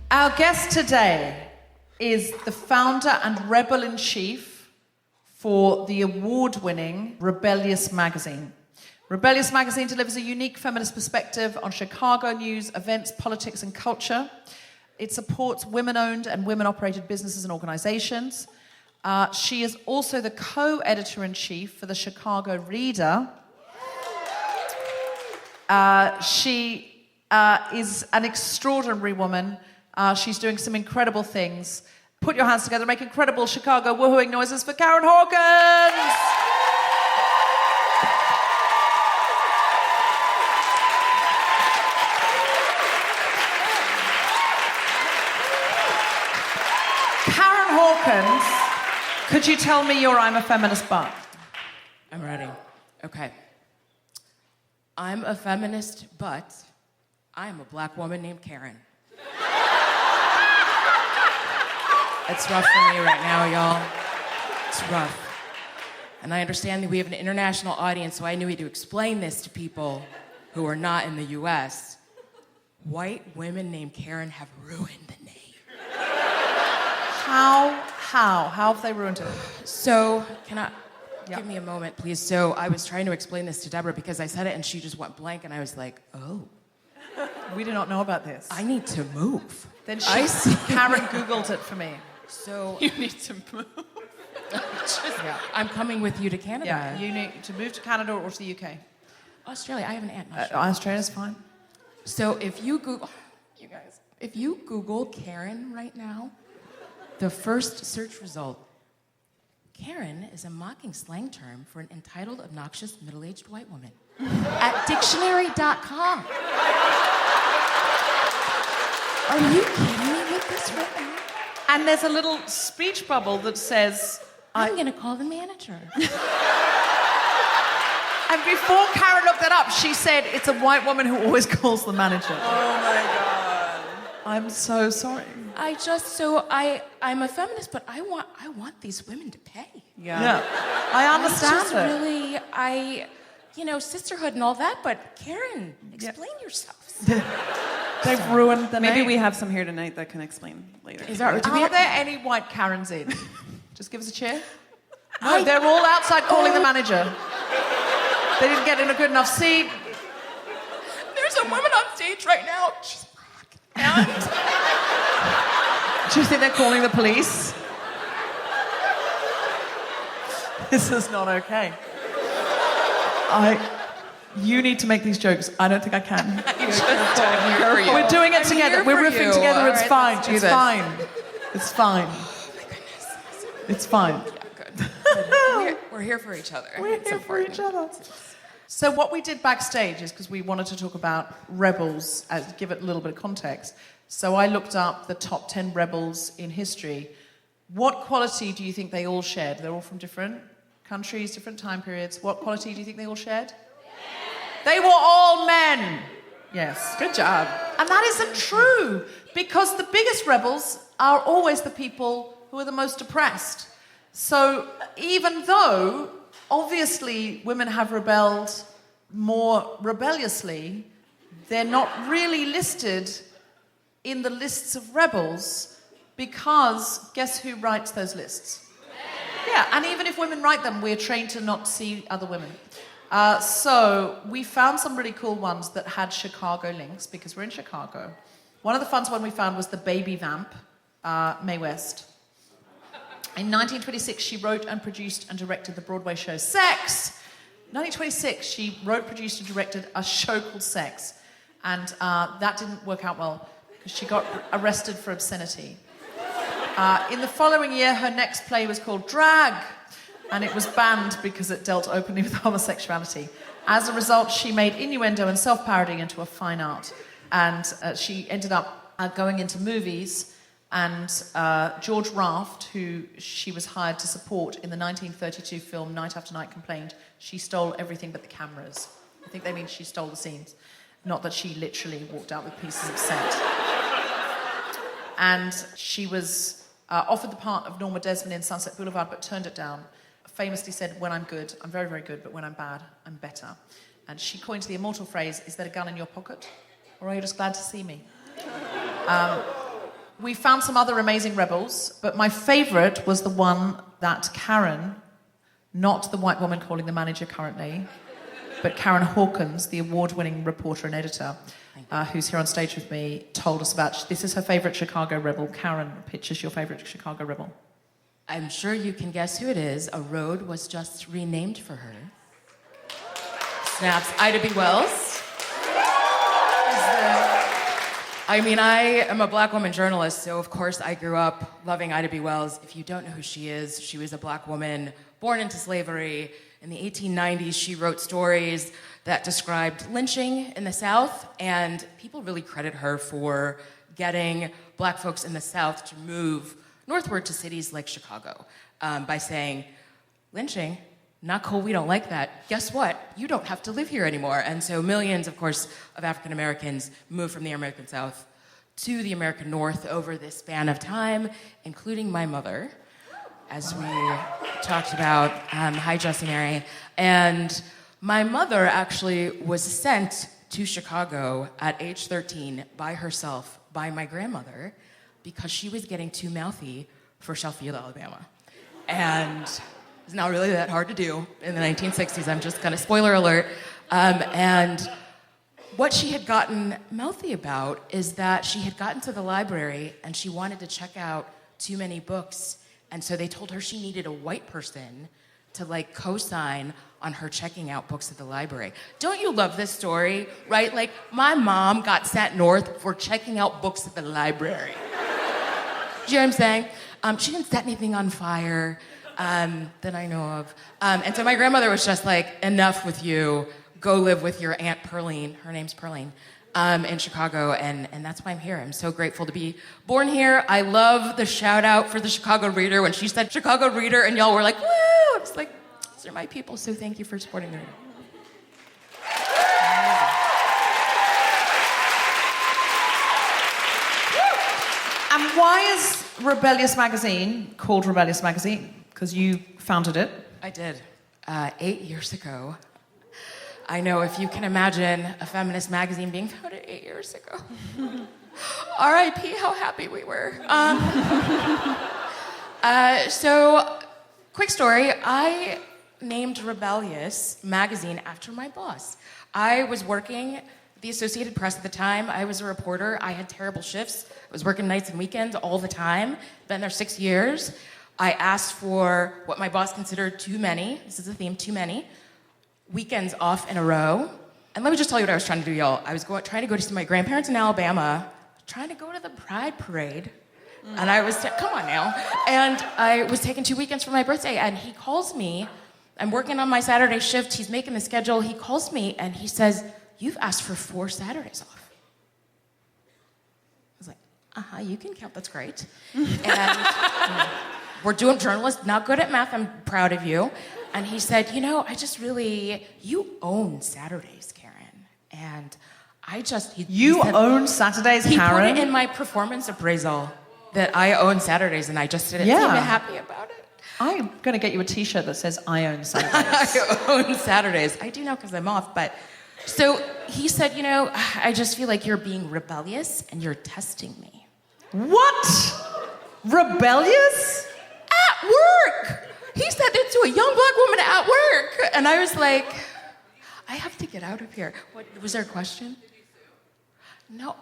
Our guest today is the founder and rebel-in-chief for the award-winning Rebellious magazine. Rebellious magazine delivers a unique feminist perspective on Chicago news, events, politics, and culture. It supports women-owned and women-operated businesses and organizations. She is also the co-editor-in-chief for the Chicago Reader. She is an extraordinary woman. She's doing some incredible things. Put your hands together, make incredible Chicago woohooing noises for Karen Hawkins! Hawkins, could you tell me your I'm a Feminist but? I'm ready. Okay. I'm a feminist, but I'm a black woman named Karen. It's rough for me right now, y'all. It's rough. And I understand that we have an international audience, so I need to explain this to people who are not in the US. White women named Karen have ruined the name. How have they ruined it? So, give me a moment, please? So, I was trying to explain this to Deborah because I said it and she just went blank and I was like, oh. We do not know about this. I need to move. Then Karen Googled it for me. So, You need to move. I'm coming with you to Canada. Yeah, you need to move to Canada or to the UK. Australia, I have an aunt. Australia's fine. So, if you Google Karen right now, the first search result, Karen is a mocking slang term for an entitled, obnoxious, middle-aged white woman. At dictionary.com. Are you kidding me with this right now? And there's a little speech bubble that says... I'm going to call the manager. And before Karen looked that up, she said it's a white woman who always calls the manager. Oh my God. I'm so sorry. I'm a feminist, but I want these women to pay. Yeah. I understand it. Really, sisterhood and all that, but Karen, explain yourself. They've ruined the name. Maybe we have some here tonight that can explain later. Are there any white Karens in? Just give us a cheer. No, they're all outside calling the manager. They didn't get in a good enough seat. There's a woman on stage right now. She's black. Do you think they're calling the police? This is not okay. You need to make these jokes. I don't think I can. We're doing it together. We're riffing together. It's fine. It's fine. It's fine. Oh my goodness. It's fine. Yeah, good. We're here for each other. We're here for each other. So what we did backstage is, because we wanted to talk about rebels, give it a little bit of context. So I looked up the top 10 rebels in history. What quality do you think they all shared? They're all from different countries, different time periods. What quality do you think they all shared? They were all men. Yes. Good job. And that isn't true, because the biggest rebels are always the people who are the most oppressed. So even though, obviously, women have rebelled more rebelliously, they're not really listed in the lists of rebels, because guess who writes those lists? Yeah, and even if women write them, we're trained to not see other women. So we found some really cool ones that had Chicago links, because we're in Chicago. One of the fun ones we found was the baby vamp, Mae West. In 1926, she wrote and produced and directed the Broadway show Sex. 1926, she wrote, produced, and directed a show called Sex. And that didn't work out well, because she got arrested for obscenity. In the following year, her next play was called Drag. and it was banned because it dealt openly with homosexuality. As a result, she made innuendo and self-parody into a fine art, and she ended up going into movies, and George Raft, who she was hired to support in the 1932 film Night After Night, complained she stole everything but the cameras. I think they mean she stole the scenes, not that she literally walked out with pieces of set. And she was offered the part of Norma Desmond in Sunset Boulevard, but turned it down. Famously said, when I'm good, I'm very, very good, but when I'm bad, I'm better. And she coined the immortal phrase, is there a gun in your pocket? Or are you just glad to see me? We found some other amazing rebels, but my favourite was the one that Karen, not the white woman calling the manager currently, but Karen Hawkins, the award-winning reporter and editor, who's here on stage with me, told us about. This is her favourite Chicago rebel. Karen, pictures your favourite Chicago rebel. I'm sure you can guess who it is. A road was just renamed for her. Snaps Ida B. Wells. I mean, I am a black woman journalist, so of course I grew up loving Ida B. Wells. If you don't know who she is, she was a black woman born into slavery. In the 1890s, she wrote stories that described lynching in the South, and people really credit her for getting black folks in the South to move northward to cities like Chicago by saying, lynching, not cool, we don't like that. Guess what? You don't have to live here anymore. And so millions, of course, of African Americans moved from the American South to the American North over this span of time, including my mother, as we talked about. Hi, Jessie Mary. And my mother actually was sent to Chicago at age 13 by herself, by my grandmother, because she was getting too mouthy for Schofield, Alabama. And it's not really that hard to do in the 1960s. I'm just gonna, spoiler alert. And what she had gotten mouthy about is that she had gotten to the library and she wanted to check out too many books. And so they told her she needed a white person to like co-sign on her checking out books at the library. Don't you love this story, right? Like, my mom got sent north for checking out books at the library. Do you know what I'm saying? She didn't set anything on fire that I know of. And so my grandmother was just like, enough with you. Go live with your Aunt Pearline. Her name's Pearline. In Chicago, and that's why I'm here. I'm so grateful to be born here. I love the shout out for the Chicago Reader when she said Chicago Reader, and y'all were like, woo! I was like, these are my people, so thank you for supporting the Reader. And why is Rebellious Magazine called Rebellious Magazine? Because you founded it. I did. 8 years ago. I know, if you can imagine a feminist magazine being founded 8 years ago. R.I.P., how happy we were. So, quick story. I named Rebellious Magazine after my boss. I was working at the Associated Press at the time. I was a reporter. I had terrible shifts. I was working nights and weekends all the time. Been there 6 years. I asked for what my boss considered too many. This is the theme, too many. Weekends off in a row. And let me just tell you what I was trying to do, y'all. I was trying to go to see my grandparents in Alabama, trying to go to the Pride Parade. And I was, come on now. And I was taking 2 weekends for my birthday, and he calls me. I'm working on my Saturday shift. He's making the schedule. He calls me, and he says, you've asked for 4 Saturdays off. I was like, you can count, that's great. And we're doing journalists, not good at math, I'm proud of you. And he said, you know, you own Saturdays, Karen. And I just... You own Saturdays, Karen? He put it in my performance appraisal that I own Saturdays, and I just didn't seem happy about it. I'm going to get you a T-shirt that says, I own Saturdays. I own Saturdays. I do now because I'm off, but... So he said, you know, I just feel like you're being rebellious, and you're testing me. What? Rebellious? At work! He said it to a young black woman at work. And I was like, I have to get out of here. What, was there a question? No.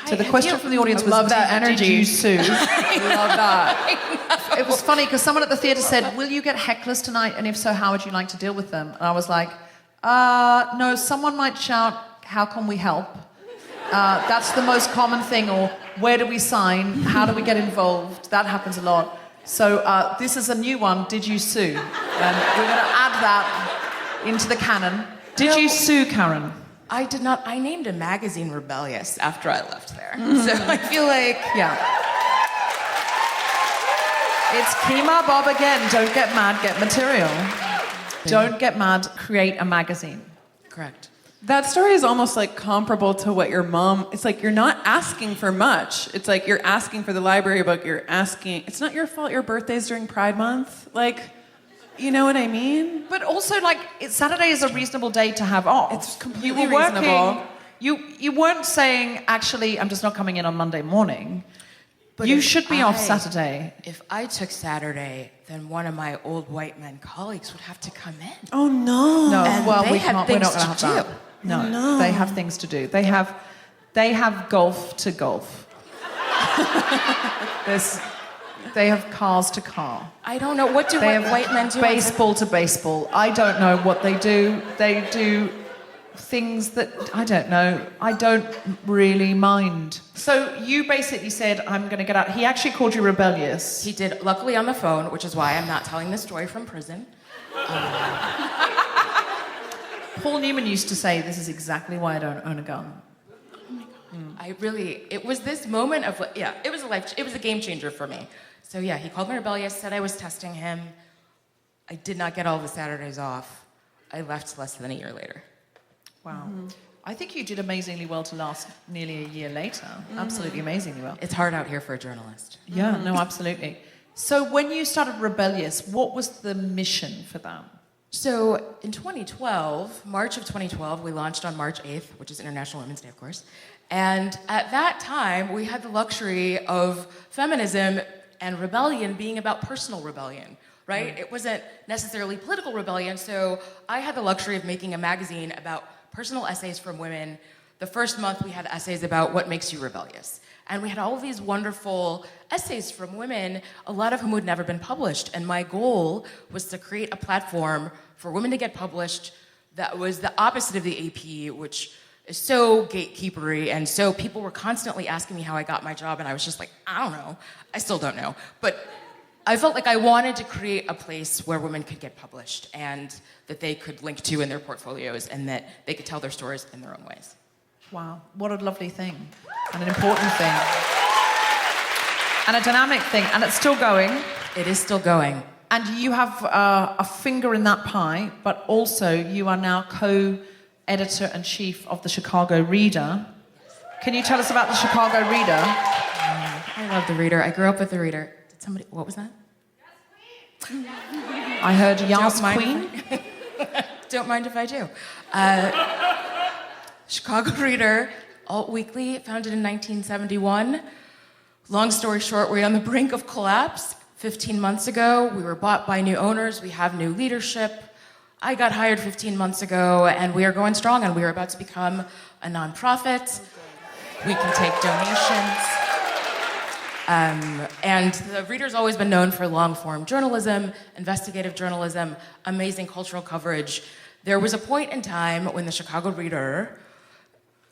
So the question from the audience was, love that energy. Did you sue? Love that. It was funny because someone at the theatre said, will you get hecklers tonight? And if so, how would you like to deal with them? And I was like, no, someone might shout, how can we help? That's the most common thing. Or where do we sign? How do we get involved? That happens a lot. So this is a new one. Did you sue? And we're going to add that into the canon. Did you sue Karen? I did not. I named a magazine Rebellious after I left there. So I feel like... Yeah. It's Kima Bob again. Don't get mad, get material. Don't get mad, create a magazine. Correct. That story is almost like comparable to what your mom... It's like you're not asking for much. It's like you're asking for the library book. You're asking... It's not your fault your birthday's during Pride Month. Like, you know what I mean? But also, like, Saturday is a reasonable day to have off. It's completely reasonable. You weren't saying, actually, I'm just not coming in on Monday morning. But you should be off Saturday. If I took Saturday, then one of my old white men colleagues would have to come in. Oh, no. No, And well, they we had can't. We're things not going to have to that. do. No, they have things to do. They have golf to golf. They have cars to car. I don't know. What do They have white men do? baseball to baseball. I don't know what they do. They do things that I don't know. I don't really mind. So you basically said, I'm going to get out. He actually called you rebellious. He did, luckily on the phone, which is why I'm not telling this story from prison. Paul Newman used to say, this is exactly why I don't own a gun. It was this moment of, it was a game changer for me. So yeah, he called me rebellious, said I was testing him. I did not get all the Saturdays off. I left less than a year later. Wow. Mm-hmm. I think you did amazingly well to last nearly a year later. Mm-hmm. Absolutely amazingly well. It's hard out here for a journalist. Yeah, no, absolutely. So when you started Rebellious, what was the mission for that? So in 2012, March of 2012, we launched on March 8th, which is International Women's Day, of course. And at that time, we had the luxury of feminism and rebellion being about personal rebellion, right? It wasn't necessarily political rebellion, so I had the luxury of making a magazine about personal essays from women. The first month, we had essays about what makes you rebellious. And we had all of these wonderful essays from women, a lot of whom had never been published. And my goal was to create a platform for women to get published that was the opposite of the AP, which is so gatekeepery. And so people were constantly asking me how I got my job. And I was just like, I don't know. I still don't know. But I felt like I wanted to create a place where women could get published and that they could link to in their portfolios and that they could tell their stories in their own ways. Wow, what a lovely thing, and an important thing, and a dynamic thing, and it's still going. It is still going. And you have a finger in that pie, but also you are now co-editor-in-chief of the Chicago Reader. Can you tell us about the Chicago Reader? I love the Reader. I grew up with the Reader. Did somebody, what was that? I heard Yas Queen. Don't mind if I do. Chicago Reader, alt weekly, founded in 1971. Long story short, we're on the brink of collapse. 15 months ago, we were bought by new owners. We have new leadership. I got hired 15 months ago, and we are going strong, and we are about to become a nonprofit. We can take donations. And the Reader's always been known for long-form journalism, investigative journalism, amazing cultural coverage. There was a point in time when the Chicago Reader,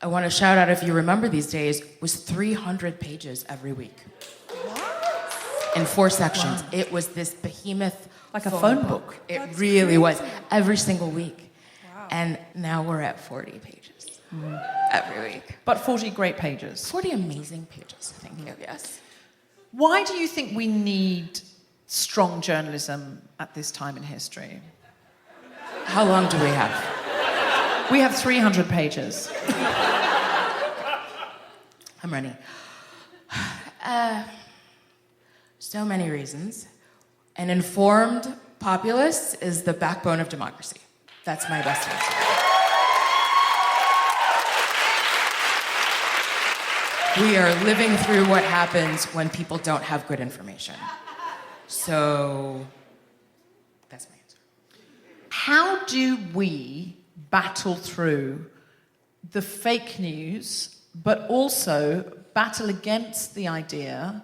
I want to shout out if you remember these days, was 300 pages every week. What? In 4 sections. Wow. It was this behemoth like a phone book. It really was. Every single week. Wow. And now we're at 40 pages every week. But 40 great pages. 40 amazing pages, thank you, yes. Why do you think we need strong journalism at this time in history? How long do we have? We have 300 pages. I'm ready. So many reasons. An informed populace is the backbone of democracy. That's my best answer. We are living through what happens when people don't have good information. So that's my answer. How do we battle through the fake news, but also battle against the idea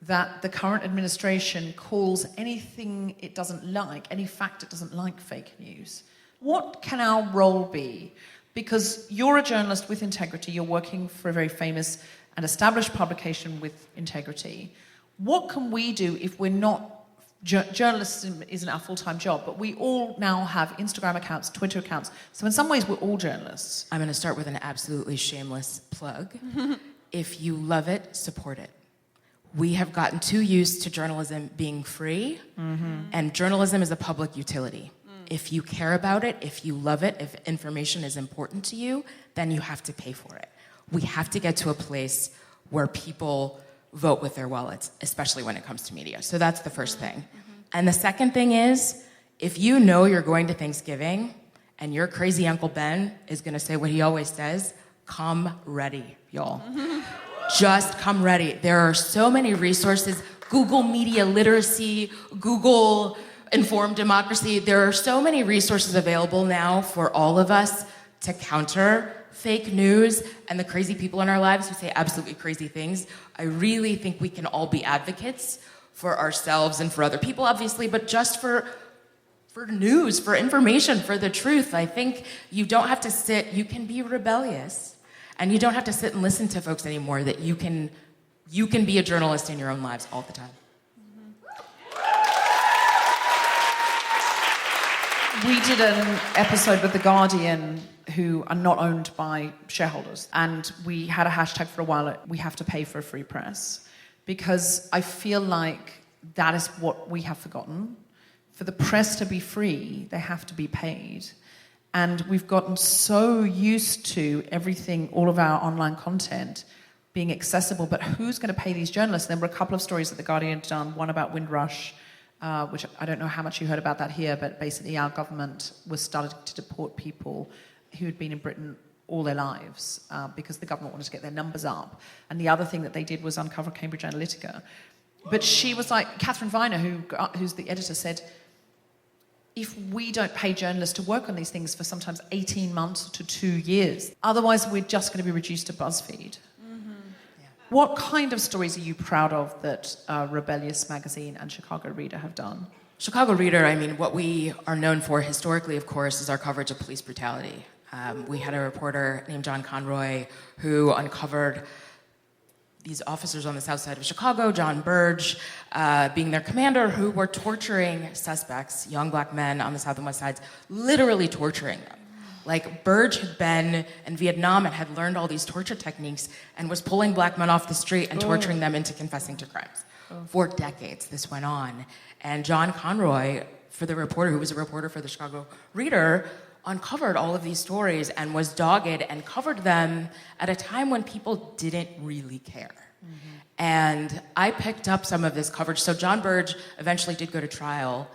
that the current administration calls anything it doesn't like, any fact it doesn't like, fake news? What can our role be? Because you're a journalist with integrity, you're working for a very famous and established publication with integrity. What can we do if we're not journalism isn't our full-time job, but we all now have Instagram accounts, Twitter accounts. So in some ways, we're all journalists. I'm going to start with an absolutely shameless plug. If you love it, support it. We have gotten too used to journalism being free, and journalism is a public utility. If you care about it, if you love it, if information is important to you, then you have to pay for it. We have to get to a place where people vote with their wallets, especially when it comes to media. So that's the first thing. And the second thing is, if you know you're going to Thanksgiving and your crazy Uncle Ben is going to say what he always says, come ready, y'all. Just come ready. There are so many resources. Google media literacy, Google informed democracy. There are so many resources available now for all of us to counter fake news and the crazy people in our lives who say absolutely crazy things. I really think we can all be advocates for ourselves and for other people, obviously, but just for news, for information, for the truth. I think you don't have to sit, you can be rebellious. And you don't have to sit and listen to folks anymore, that you can be a journalist in your own lives all the time. We did an episode with The Guardian, who are not owned by shareholders. And we had a hashtag for a while, we have to pay for a free press. Because I feel like that is what we have forgotten. For the press to be free, they have to be paid. And we've gotten so used to everything, all of our online content being accessible, but who's going to pay these journalists? There were a couple of stories that The Guardian had done, one about Windrush, which I don't know how much you heard about that here, but basically our government was starting to deport people who had been in Britain all their lives because the government wanted to get their numbers up. And the other thing that they did was uncover Cambridge Analytica. But she was like, Catherine Viner, who's the editor, said, if we don't pay journalists to work on these things for sometimes 18 months to 2 years, otherwise we're just going to be reduced to BuzzFeed. Yeah. What kind of stories are you proud of that Rebellious Magazine and Chicago Reader have done? Chicago Reader, I mean, what we are known for historically, of course, is our coverage of police brutality. We had a reporter named John Conroy who uncovered these officers on the south side of Chicago, John Burge, being their commander, who were torturing suspects, young black men on the south and west sides, literally torturing them. Like, Burge had been in Vietnam and had learned all these torture techniques and was pulling black men off the street and torturing them into confessing to crimes. For decades, this went on. And John Conroy, for the reporter, who was a reporter for the Chicago Reader, uncovered all of these stories and was dogged and covered them at a time when people didn't really care. And I picked up some of this coverage. So John Burge eventually did go to trial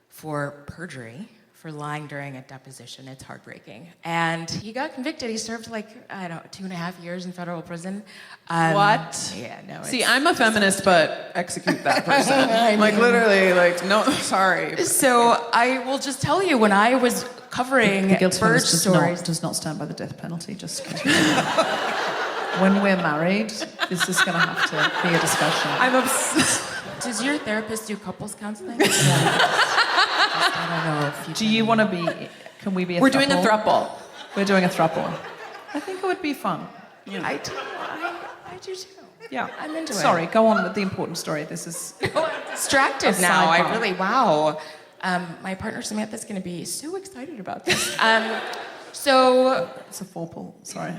for perjury, for lying during a deposition. It's heartbreaking. And he got convicted. He served 2.5 years in federal prison. What? Yeah, no. See, I'm a feminist, but execute that person. Literally, no, sorry. So I will just tell you, when I was covering the Guilty Burge Feminist stories... does not stand by the death penalty, just continue. When we're married, this is going to have to be a discussion. I'm obsessed. Does your therapist do couples counseling? I don't know if you Do you want to be... Can we be a We're throuple? doing a throuple. We're doing a throuple. I think it would be fun. Yeah. I do too. Yeah. I'm into it. Sorry, go on with the important story. This is... I'm distracted A now. sidebar. Wow. My partner Samantha's going to be so excited about this. So... It's a forepull, sorry.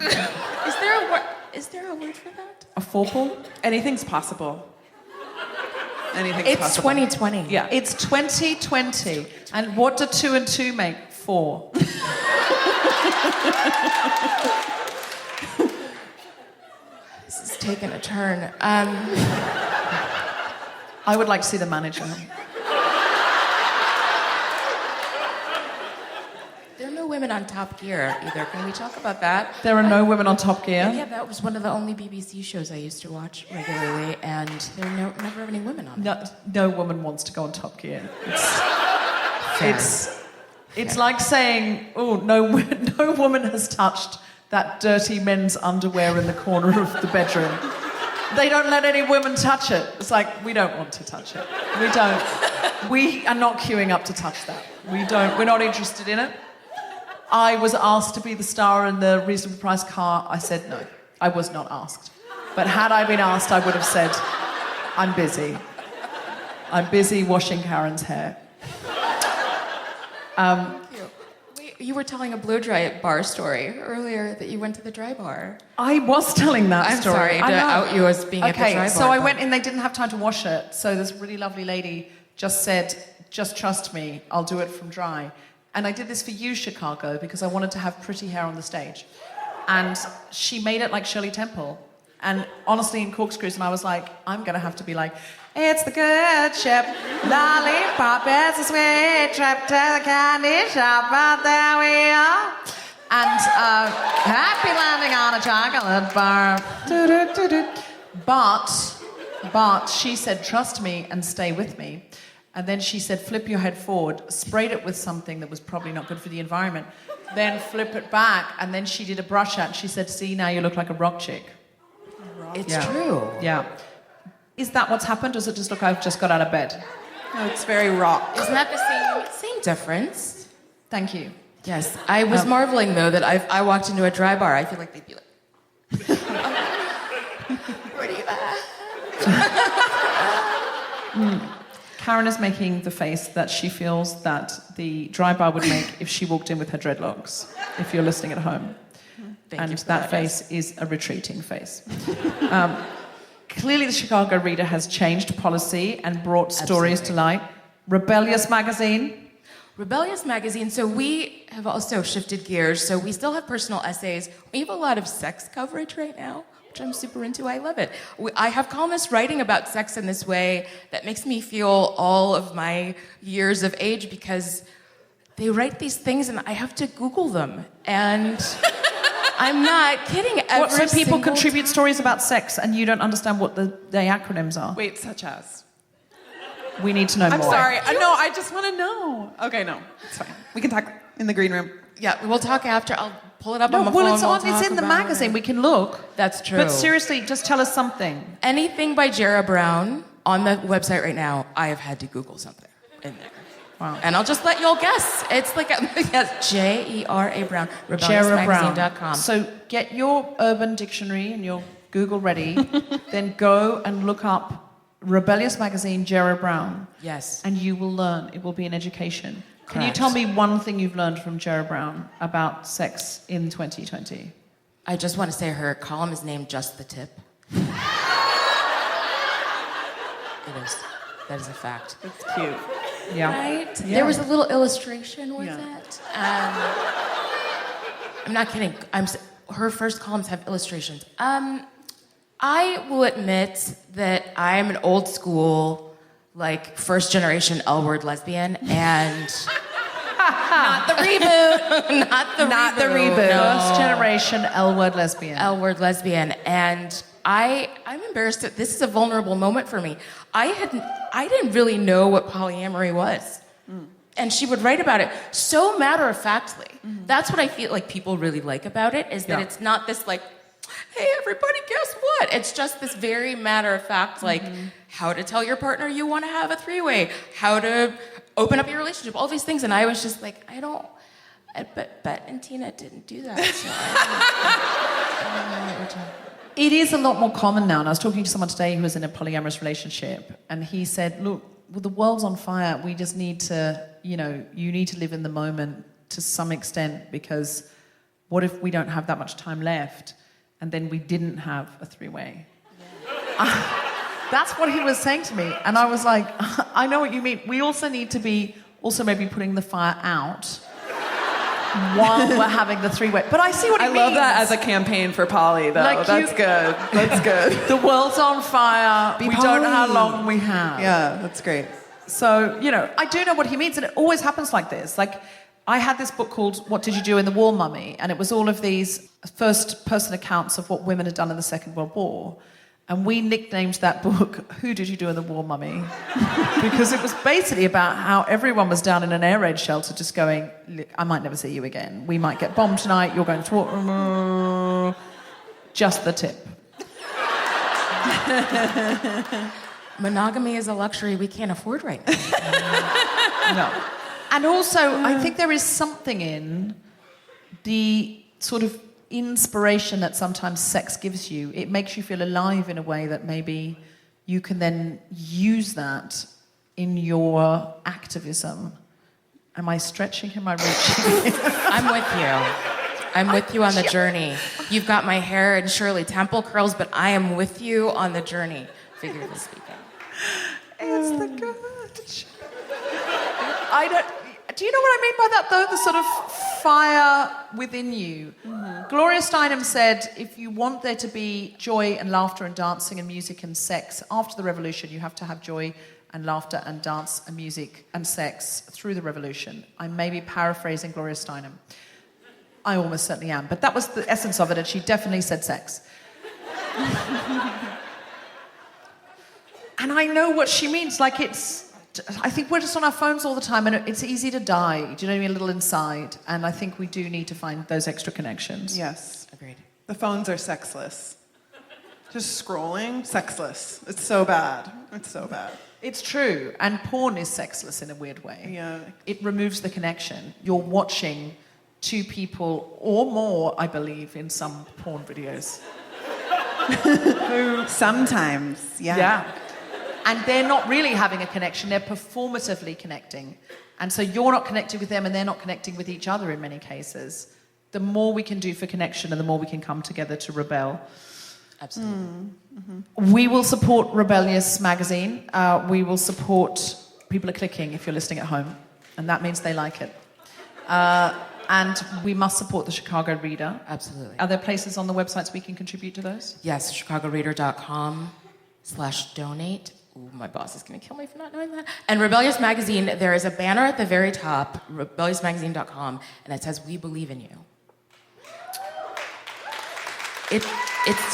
Is there a word for that? A forepull? Anything's possible. Anything's It's possible. 2020. Yeah, it's 2020. And what do 2 and 2 make? 4. This is taking a turn. I would like to see the manager. There are no women on Top Gear either. Can we talk about that? There are no women on Top Gear. Yeah, that was one of the only BBC shows I used to watch regularly, and there are never any women on it. No woman wants to go on Top Gear. It's like saying, oh, no woman has touched that dirty men's underwear in the corner of the bedroom. They don't let any women touch it. It's like, we don't want to touch it. We don't. We are not queuing up to touch that. We're not interested in it. I was asked to be the star in the reasonable price car. I said no. I was not asked. But had I been asked, I would have said, I'm busy. I'm busy washing Karen's hair. Wait, you were telling a blow dry bar story earlier that you went to the dry bar. I was telling that I'm story. sorry to out you as being at the dry bar. Okay, so I went in, they didn't have time to wash it, so this really lovely lady just said, just trust me, I'll do it from dry. And I did this for you, Chicago, because I wanted to have pretty hair on the stage. And she made it like Shirley Temple. And honestly, in corkscrews, and I was like, I'm going to have to be like, it's the good ship, lollipop, it's a sweet trip to the candy shop, but there we are. And happy landing on a chocolate bar. But she said, trust me and stay with me. And then she said, flip your head forward, sprayed it with something that was probably not good for the environment, then flip it back, and then she did a brush out, and she said, see, now you look like a rock chick. It's true. Yeah. Is that what's happened, or does it just look like I've just got out of bed? No, it's very rock. Isn't that the same difference? Thank you. Yes. I was marveling, though, that I walked into a dry bar. I feel like they'd be like, where do you at? Karen is making the face that she feels that the dry bar would make if she walked in with her dreadlocks, if you're listening at home. Thank you for that face is a retreating face. Clearly, the Chicago Reader has changed policy and brought stories to light. Rebellious magazine. Rebellious magazine. So we have also shifted gears. So we still have personal essays. We have a lot of sex coverage right now, which I'm super into. I love it. I have columnists writing about sex in this way that makes me feel all of my years of age, because they write these things and I have to Google them. And I'm not kidding. So people contribute stories about sex and you don't understand what the acronyms are? Wait, such as? We need to know I'm more. sorry. No, I just want to know. Okay, no, it's fine. We can talk in the green room. Yeah, we'll talk after. I'll pull it up No, on my phone. it's in the magazine. We can look. That's true. But seriously, just tell us something. Anything by Jera Brown on the website right now, I have had to Google something in there. Wow. And I'll just let y'all guess. It's like Jera Brown, rebelliousmagazine.com. So get your Urban Dictionary and your Google ready, then go and look up Rebellious Magazine, Jera Brown. Yes. And you will learn. It will be an education. Can you Correct. tell me one thing you've learned from Jera Brown about sex in 2020? I just want to say her column is named Just the Tip. It is. That is a fact. It's cute. Yeah. Right? Yeah. There was a little illustration with Yeah. it. I'm not kidding. Her first columns have illustrations. I will admit that I'm an old school, like, first generation L-word lesbian, and not the reboot. Not the reboot. No. First generation L-word lesbian. L-word lesbian, and I'm embarrassed that this is a vulnerable moment for me. I didn't really know what polyamory was. And she would write about it so matter-of-factly. That's what I feel like people really like about it, is that it's not this, like, hey, everybody, guess what? It's just this very matter-of-fact, like, how to tell your partner you want to have a three-way, how to open up your relationship, all these things. And I was just like, I don't... But Bet and Tina didn't do that, so I don't know what we're talking about. It is a lot more common now, and I was talking to someone today who was in a polyamorous relationship, and he said, look, well, the world's on fire. We just need to, you need to live in the moment to some extent, because what if we don't have that much time left, and then we didn't have a three-way? Yeah. That's what he was saying to me, and I was like, I know what you mean. We also need to be maybe putting the fire out while we're having the three-way. But I see what he means. I love that as a campaign for poly, though. Like that's good. That's good. The world's on fire. We don't know how poly. long we have. Yeah, that's great. So, I do know what he means, and it always happens like this. Like, I had this book called What Did You Do in the War, Mummy? And it was all of these first-person accounts of what women had done in the Second World War. And we nicknamed that book, Who Did You Do in the War, Mummy? Because it was basically about how everyone was down in an air raid shelter just going, look, I might never see you again. We might get bombed tonight. You're going to war. Just the tip. Monogamy is a luxury we can't afford right now. No. And also, I think there is something in the sort of inspiration that sometimes sex gives you. It makes you feel alive in a way that maybe you can then use that in your activism. Am I stretching? Am I reaching? I'm with you. I'm with you on the journey. You've got my hair and Shirley Temple curls, but I am with you on the journey, figuratively speaking. It's the courage. Do you know what I mean by that, though? The sort of fire within you. Mm-hmm. Gloria Steinem said, if you want there to be joy and laughter and dancing and music and sex after the revolution, you have to have joy and laughter and dance and music and sex through the revolution. I may be paraphrasing Gloria Steinem. I almost certainly am. But that was the essence of it, and she definitely said sex. And I know what she means. Like, I think we're just on our phones all the time, and it's easy to die. Do you know what I mean? A little inside. And I think we do need to find those extra connections. Yes. Agreed. The phones are sexless. Just scrolling, sexless. It's so bad. It's so bad. It's true. And porn is sexless in a weird way. Yeah. It removes the connection. You're watching two people or more, I believe, in some porn videos. Sometimes, yeah. Yeah. And they're not really having a connection, they're performatively connecting. And so you're not connected with them and they're not connecting with each other in many cases. The more we can do for connection and the more we can come together to rebel. Absolutely. Mm-hmm. We will support Rebellious magazine. We will support People Are Clicking if you're listening at home. And that means they like it. And we must support the Chicago Reader. Absolutely. Are there places on the websites we can contribute to those? Yes, chicagoreader.com/donate. Ooh, my boss is going to kill me for not knowing that. And Rebellious Magazine, there is a banner at the very top, rebelliousmagazine.com, and it says, "We believe in you." It's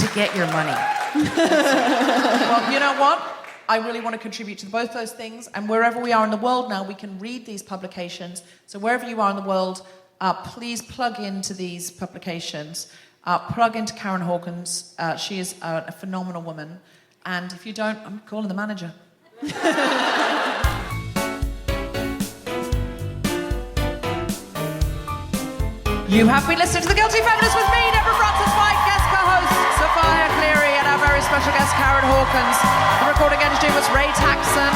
to get your money. Well, you know what? I really want to contribute to both those things, and wherever we are in the world now, we can read these publications. So wherever you are in the world, please plug into these publications. Plug into Karen Hawkins. She is a phenomenal woman. And if you don't, I'm calling the manager. You have been listening to The Guilty Feminist with me, Deborah Frances-White, guest co-host Sophia Cleary, and our very special guest, Karen Hawkins. The recording engineer was Ray Taxon.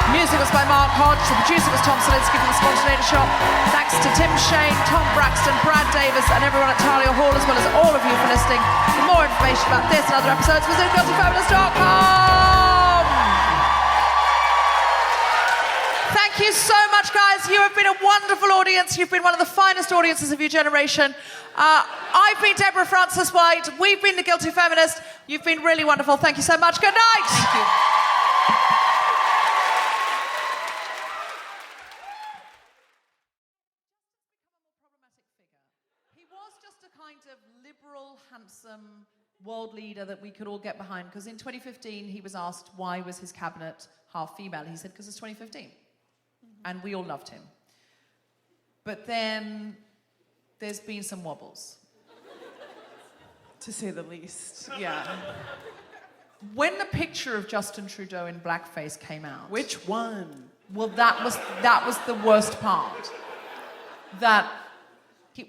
Music was by Mark Hodge. The producer was Thompson. Let's give them the Spontaneity Shop. Thanks to Tim Shane, Tom Braxton, Brad Davis, and everyone at Thalia Hall, as well as all of you for listening. For more information about this and other episodes, visit guiltyfeminist.com. Thank you so much, guys. You have been a wonderful audience. You've been one of the finest audiences of your generation. I've been Deborah Frances-White. We've been The Guilty Feminist. You've been really wonderful. Thank you so much. Good night. Thank you. He was just a kind of liberal, handsome world leader that we could all get behind. Because in 2015, he was asked why was his cabinet half female. He said, because it's 2015. And we all loved him. But then there's been some wobbles. To say the least, yeah. When the picture of Justin Trudeau in blackface came out... Which one? Well, that was the worst part.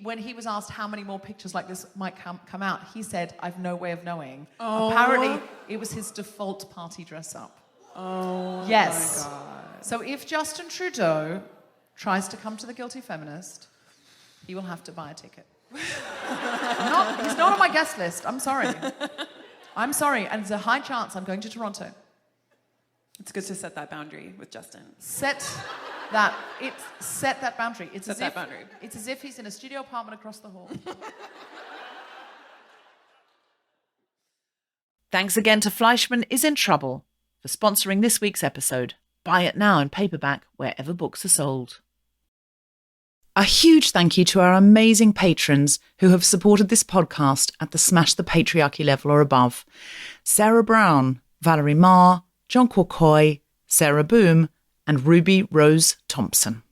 When he was asked how many more pictures like this might come out, he said, I've no way of knowing. Oh. Apparently, it was his default party dress-up. Oh, yes. my God. So if Justin Trudeau tries to come to The Guilty Feminist, he will have to buy a ticket. He's not on my guest list. I'm sorry. I'm sorry. And there's a high chance I'm going to Toronto. It's good to set that boundary with Justin. Set that boundary. It's as if he's in a studio apartment across the hall. Thanks again to Fleishman is in Trouble for sponsoring this week's episode. Buy it now in paperback wherever books are sold. A huge thank you to our amazing patrons who have supported this podcast at the Smash the Patriarchy level or above. Sarah Brown, Valerie Marr, Jonquil, Sarah Boom, and RubyRose Thompson.